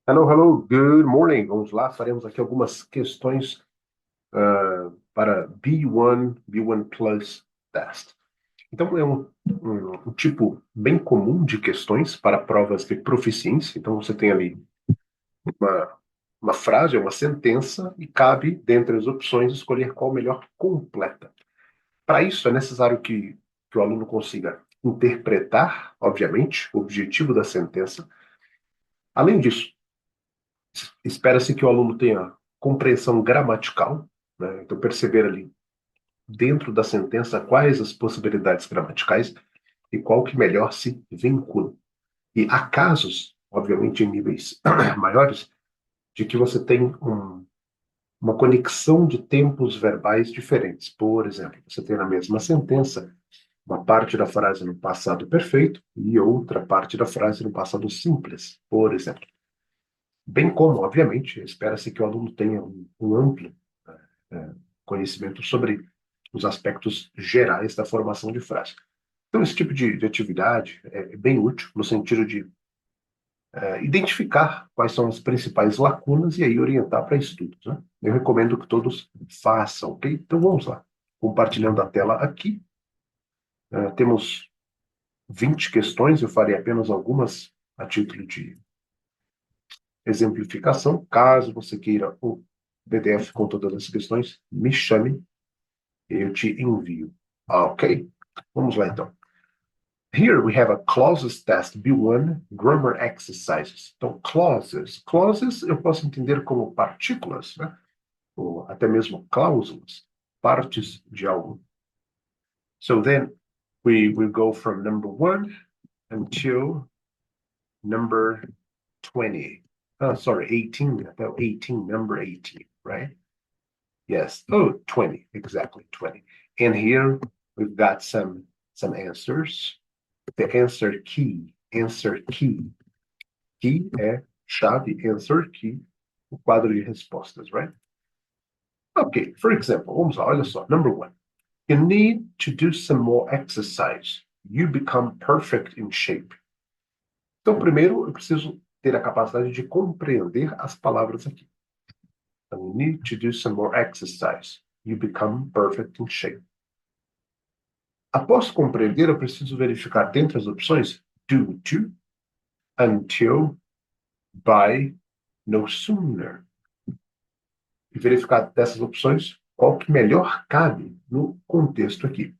Hello, hello, good morning. Vamos lá, faremos aqui algumas questões para B1, B1 Plus Test. Então, é um tipo bem comum de questões para provas de proficiência. Então, você tem ali uma, uma frase, uma sentença, e cabe, dentre as opções, escolher qual melhor completa. Para isso, é necessário que o aluno consiga interpretar, obviamente, o objetivo da sentença. Além disso, espera-se que o aluno tenha compreensão gramatical, né? Então, perceber ali, dentro da sentença, quais as possibilidades gramaticais e qual que melhor se vincula. E há casos, obviamente, em níveis maiores, de que você tem uma conexão de tempos verbais diferentes. Por exemplo, você tem na mesma sentença uma parte da frase no passado perfeito e outra parte da frase no passado simples, por exemplo. Bem como, obviamente, espera-se que o aluno tenha um amplo conhecimento sobre os aspectos gerais da formação de frase. Então, esse tipo de atividade é bem útil no sentido de identificar quais são as principais lacunas e aí orientar para estudos, né? Eu recomendo que todos façam, ok? Então, vamos lá. Compartilhando a tela aqui, temos 20 questões, eu farei apenas algumas a título de exemplificação. Caso você queira o PDF com todas as questões, me chame, eu te envio. Ok? Vamos lá então. Here we have a clauses test B1 grammar exercises. Então, clauses. Clauses eu posso entender como partículas, né? Ou até mesmo cláusulas, partes de algo. So then we go from number 1 until number 20. Sorry, 18. 18, number 18, right? Yes. Oh, 20, exactly, 20. And here we've got some answers. The answer key. Key é chave, answer key, o quadro de respostas, right? Okay, for example, vamos lá, olha só. Number 1. You need to do some more exercise. You become perfect in shape. Então, primeiro, eu preciso ter a capacidade de compreender as palavras aqui. Então, you need to do some more exercise. You become perfect in shape. Após compreender, eu preciso verificar dentre as opções due to, until, by, no sooner. E verificar dessas opções qual que melhor cabe no contexto aqui.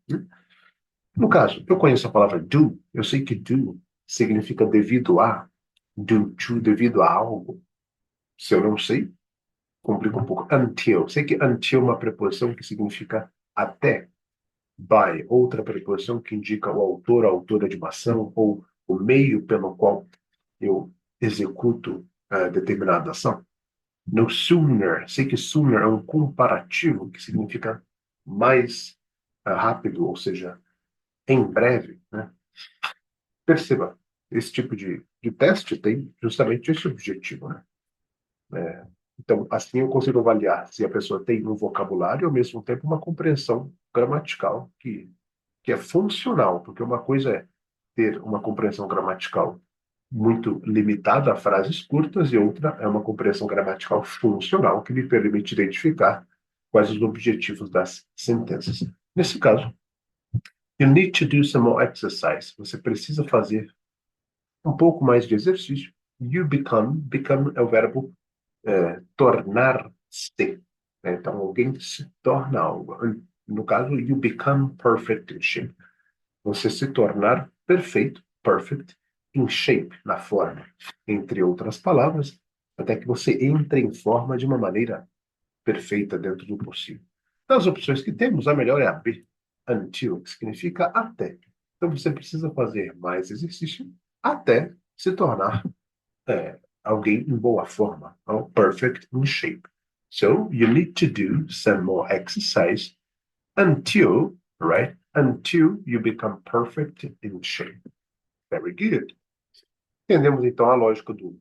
No caso, eu conheço a palavra do, eu sei que do significa devido a, due to, devido a algo. Se eu não sei, complica um pouco. Until, sei que until é uma preposição que significa até. By, outra preposição que indica o autor, a autora de uma ação, ou o meio pelo qual eu executo determinada ação. No sooner, sei que sooner é um comparativo que significa mais rápido, ou seja, em breve, né? Perceba, esse tipo de teste tem justamente esse objetivo, né? Então, assim eu consigo avaliar se a pessoa tem um vocabulário e, ao mesmo tempo, uma compreensão gramatical que é funcional, porque uma coisa é ter uma compreensão gramatical muito limitada a frases curtas e outra é uma compreensão gramatical funcional que me permite identificar quais os objetivos das sentenças. Nesse caso, you need to do some more exercise. Você precisa fazer um pouco mais de exercício. You become, become é o verbo tornar-se. Né? Então, alguém se torna algo. No caso, you become perfect in shape. Você se tornar perfeito, perfect, in shape, na forma. Entre outras palavras, até que você entre em forma de uma maneira perfeita dentro do possível. Das opções que temos, a melhor é a B, until, que significa até. Então você precisa fazer mais exercício até se tornar alguém em boa forma, ou perfect in shape. So you need to do some more exercise until, right? Until you become perfect in shape. Very good. Entendemos então a lógica do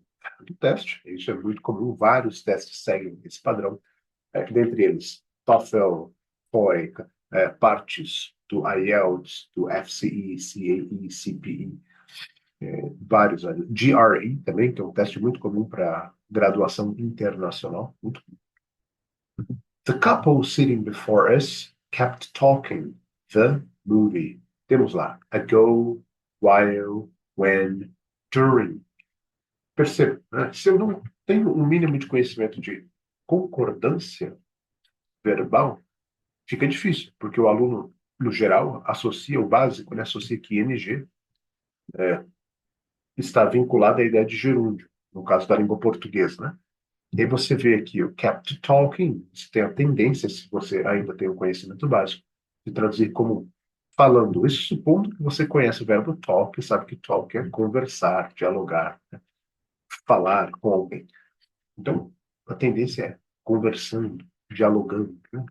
teste. Isso é muito comum. Vários testes seguem esse padrão. Dentre eles, TOEFL, TOEIC, partes do IELTS, do FCE, CAE, CPE. vários ali. GRE também, que é um teste muito comum para graduação internacional. Muito. The couple sitting before us kept talking. The movie. Temos lá ago, while, when, during. Perceba, né? Se eu não tenho um mínimo de conhecimento de concordância verbal, fica difícil, porque o aluno, no geral, associa o básico, né? Associa que ING está vinculado à ideia de gerúndio, no caso da língua portuguesa, né? E aí você vê aqui o kept talking, você tem a tendência, se você ainda tem o conhecimento básico, de traduzir como falando. Isso supondo que você conhece o verbo talk e sabe que talk é conversar, dialogar, né? Falar com alguém. Então, a tendência é conversando, dialogando, né?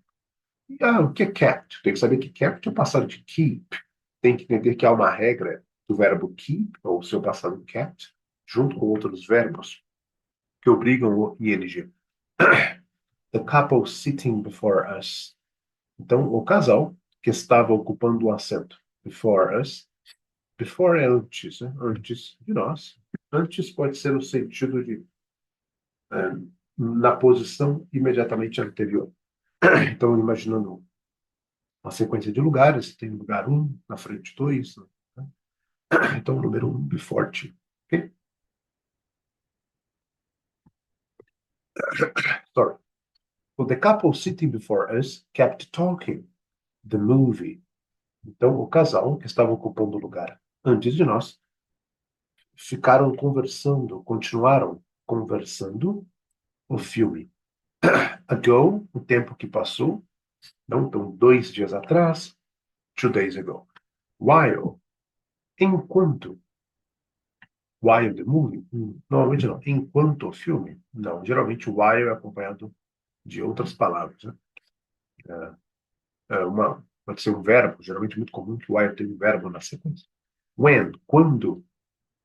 O que é kept? Tem que saber que kept é o passado de keep. Tem que entender que há uma regra do verbo keep, ou seu passado kept, junto com outros verbos que obrigam o ing. The couple sitting before us. Então, o casal que estava ocupando o assento. Before us. Before é antes, né? Antes de nós. Antes pode ser no sentido de na posição imediatamente anterior. Então, imaginando uma sequência de lugares, tem lugar um na frente 2, né? Então, o número 1, before two. Okay? Sorry. So the couple sitting before us kept talking. The movie. Então, o casal que estava ocupando o lugar antes de nós ficaram conversando, continuaram conversando o filme. Ago, o tempo que passou, não, então 2 dias atrás, 2 days ago. While, enquanto. While the movie? Normalmente não. Enquanto o filme? Não. Geralmente o while é acompanhado de outras palavras, né? Pode ser um verbo, geralmente muito comum que o while tem um verbo na sequência. When, quando.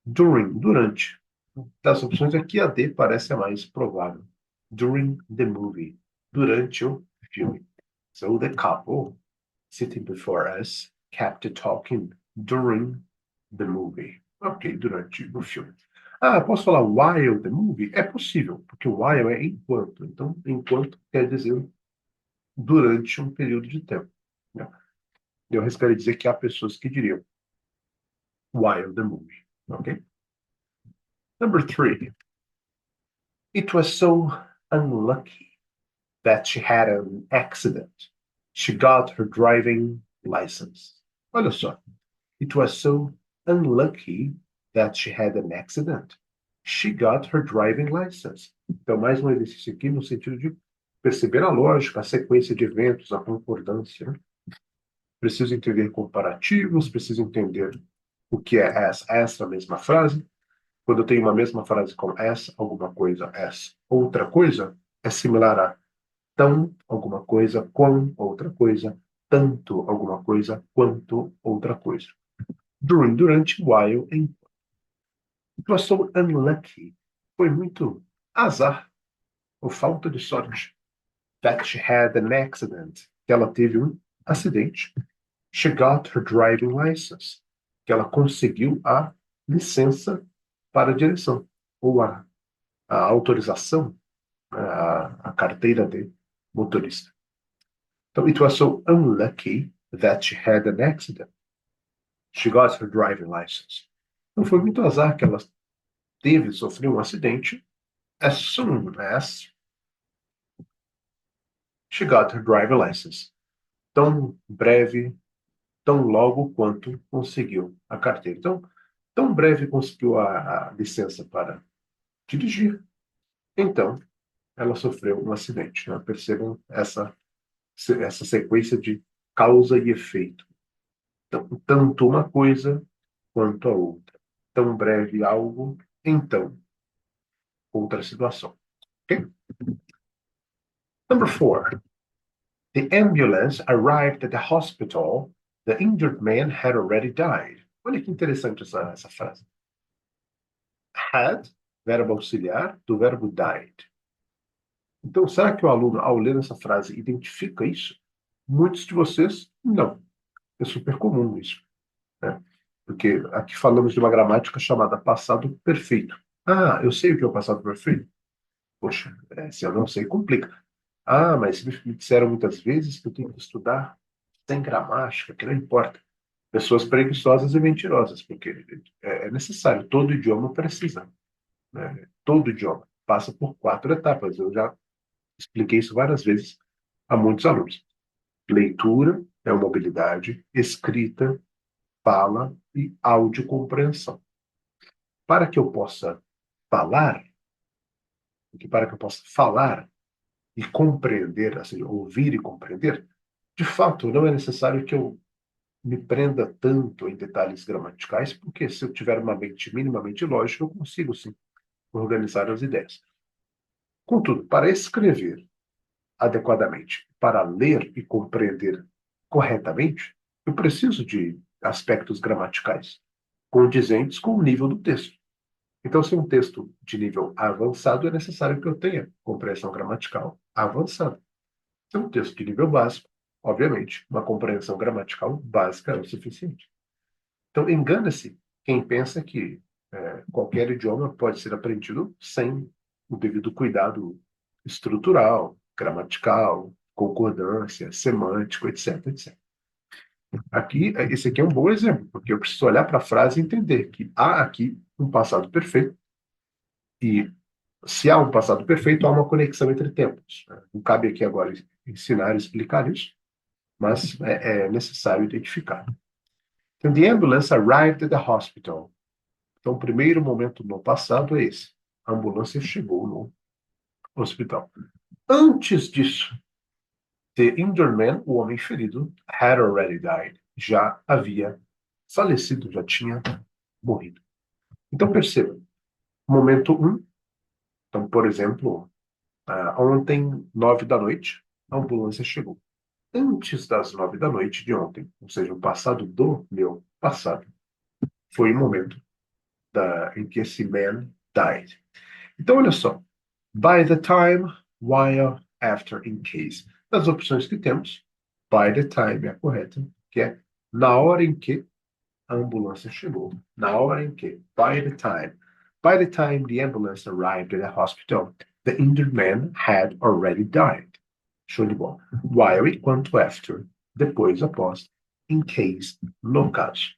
During, durante. Das opções aqui, a D parece a mais provável. During the movie. Durante o filme. So the couple sitting before us kept talking during the movie. Ok, durante o filme. Ah, posso falar while the movie? É possível, porque while é enquanto. Então, enquanto quer dizer durante um período de tempo, né? Eu arriscaria dizer que há pessoas que diriam while the movie. Ok? Number 3. It was so unlucky that she had an accident. She got her driving license. Olha só. It was so unlucky that she had an accident. She got her driving license. Então, mais um exercício aqui no sentido de perceber a lógica, a sequência de eventos, a concordância, né? Preciso entender comparativos, preciso entender o que é as na mesma frase. Quando eu tenho uma mesma frase com as, alguma coisa, as, outra coisa, é similar a tão, alguma coisa, com, outra coisa, tanto, alguma coisa, quanto, outra coisa. During, durante, while, em. It was so unlucky. Foi muito azar, ou falta de sorte. That she had an accident. Que ela teve um acidente. She got her driving license. Que ela conseguiu a licença para a direção. Ou a autorização, a carteira de motorista. Então, it was so unlucky that she had an accident. She got her driving license. Então, foi muito azar que ela teve, sofreu um acidente as soon as she got her driving license. Tão breve, tão logo quanto conseguiu a carteira. Então, tão breve conseguiu a licença para dirigir, então ela sofreu um acidente, né? Percebam essa sequência de causa e efeito. Então, tanto uma coisa quanto a outra. Tão breve algo, então outra situação. Okay? Number 4. The ambulance arrived at the hospital. The injured man had already died. Olha que interessante essa frase. Had, verbo auxiliar, do verbo died. Então, será que o aluno, ao ler essa frase, identifica isso? Muitos de vocês, não. É super comum isso, né? Porque aqui falamos de uma gramática chamada passado perfeito. Ah, eu sei o que é o passado perfeito? Poxa, se eu não sei, complica. Ah, mas me disseram muitas vezes que eu tenho que estudar sem gramática, que não importa. Pessoas preguiçosas e mentirosas, porque é necessário, todo idioma precisa, né? Todo idioma passa por 4 etapas. Eu já expliquei isso várias vezes a muitos alunos. Leitura é uma habilidade, escrita, fala e audiocompreensão. Para que eu possa falar, porque para que eu possa falar e compreender, assim, ouvir e compreender, de fato, não é necessário que eu me prenda tanto em detalhes gramaticais, porque se eu tiver uma mente minimamente lógica, eu consigo, sim, organizar as ideias. Contudo, para escrever adequadamente, para ler e compreender corretamente, eu preciso de aspectos gramaticais condizentes com o nível do texto. Então, se um texto de nível avançado, é necessário que eu tenha compreensão gramatical avançada. Se é um texto de nível básico, obviamente, uma compreensão gramatical básica é o suficiente. Então, engana-se quem pensa que qualquer idioma pode ser aprendido sem o devido cuidado estrutural, gramatical, concordância, semântico, etc, etc. Aqui, esse aqui é um bom exemplo, porque eu preciso olhar para a frase e entender que há aqui um passado perfeito e se há um passado perfeito, há uma conexão entre tempos. Não cabe aqui agora ensinar e explicar isso, mas é necessário identificar. Então, the ambulance arrived at the hospital. Então, o primeiro momento no passado é esse. A ambulância chegou no hospital. Antes disso, the injured man, o homem ferido, had already died. Já havia falecido, já tinha morrido. Então, perceba. Momento um. Então, por exemplo, ontem, 9 da noite, a ambulância chegou. Antes das 9 da noite de ontem, ou seja, o passado do meu passado, foi o momento em que esse man died. Então, olha só. By the time, while, after, in case. Das opções que temos, by the time é a correta, que é na hora em que a ambulância chegou. Na hora em que, by the time. By the time the ambulance arrived at the hospital, the injured man had already died. Show de bola. While, enquanto, after. Depois, após. In case, no caso.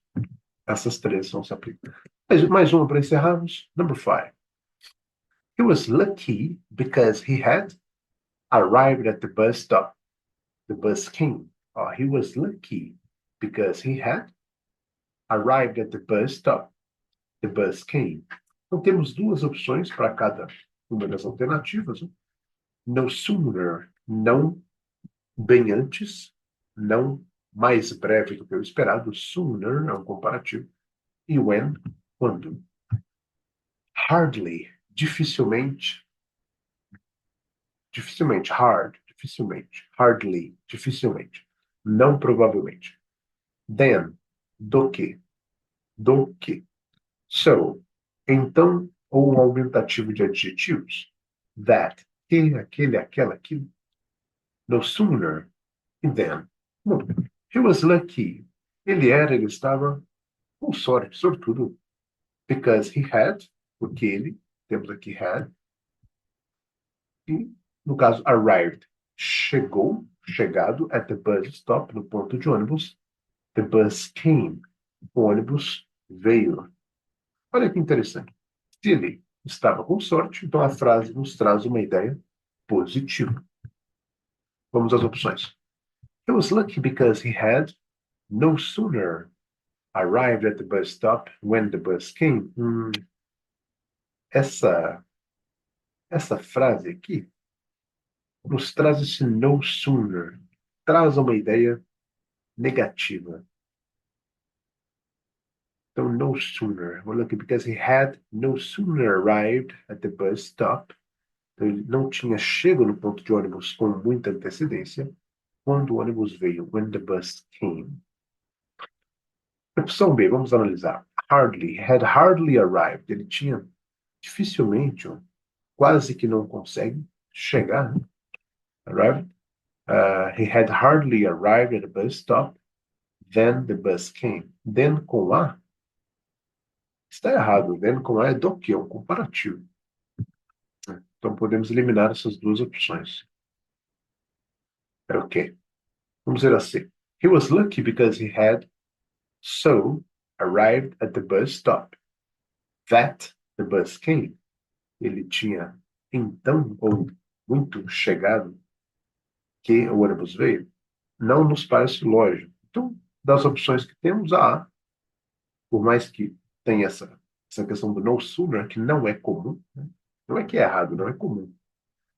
Essas três vão se aplicar. Mais uma para encerrarmos. Number 5. He was lucky because he had arrived at the bus stop. The bus came. He was lucky because he had arrived at the bus stop. The bus came. Então temos duas opções para cada uma das alternativas. Né? No sooner, não bem antes, não mais breve do que o esperado. Sooner é um comparativo. E when, quando. Hardly, dificilmente, dificilmente, dificilmente, hardly, dificilmente, não provavelmente. Then, do que, do que. So, então, ou um aumentativo de adjetivos. That, que, aquele, aquela, aquilo. No sooner, and then. No. He was lucky. Ele estava com sorte, sortudo. Because he had, porque ele, temos aqui had, e, no caso, arrived, chegou, chegado, at the bus stop, no ponto de ônibus. The bus came, o ônibus veio. Olha que interessante. Se ele estava com sorte, então a frase nos traz uma ideia positiva. Vamos às opções. He was lucky because he had no sooner arrived at the bus stop when the bus came. Essa, essa frase aqui nos traz esse no sooner. Traz uma ideia negativa. Então, no sooner. We're lucky because he had no sooner arrived at the bus stop. Então, ele não tinha chego no ponto de ônibus com muita antecedência quando o ônibus veio. When the bus came. Opção B, vamos analisar. Hardly. Had hardly arrived. Ele tinha dificilmente, quase que não consegue chegar. Né? Arrived. He had hardly arrived at the bus stop. Then the bus came. Then com a Está errado, vendo como é do que, é um comparativo. Então podemos eliminar essas duas opções. É o quê? Vamos dizer assim. He was lucky because he had so arrived at the bus stop that the bus came. Ele tinha então ou muito chegado que o ônibus veio. Não nos parece lógico. Então, das opções que temos, a A, por mais que tenha essa questão do no sooner, que não é comum, né? Não é que é errado, não é comum.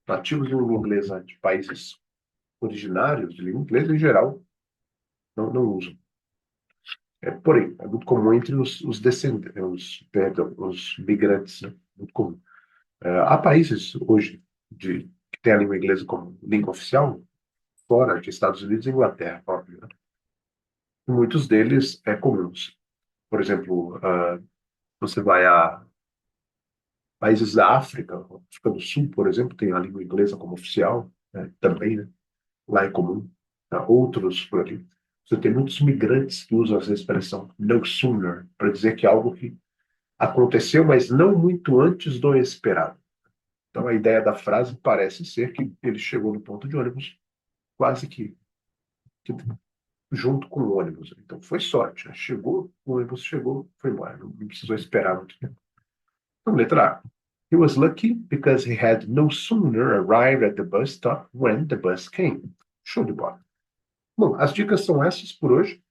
Nativos de língua inglesa de países originários de língua inglesa, em geral, não usam. Porém, é muito comum entre os descendentes, perdão, os migrantes, né? Muito comum. Há países hoje que têm a língua inglesa como língua oficial, fora de Estados Unidos e Inglaterra, óbvio, né? E muitos deles é comuns. Por exemplo, você vai a países da África, África do Sul, por exemplo, tem a língua inglesa como oficial, né? Também, né? Lá é comum. Outros por ali. Você tem muitos migrantes que usam essa expressão no sooner para dizer que é algo que aconteceu, mas não muito antes do esperado. Então a ideia da frase parece ser que ele chegou no ponto de ônibus quase que junto com o ônibus. Então foi sorte, né? Chegou, o ônibus chegou, foi embora, não precisou esperar muito tempo. Então, letra A. He was lucky because he had no sooner arrived at the bus stop when the bus came. Show de bola. Bom, as dicas são essas por hoje.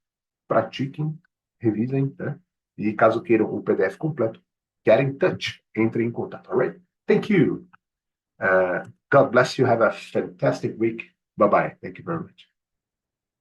Pratiquem, revisem, né? E caso queiram o PDF completo, get in touch, entre em contato. All right? Thank you. God bless you. Have a fantastic week. Bye bye. Thank you very much.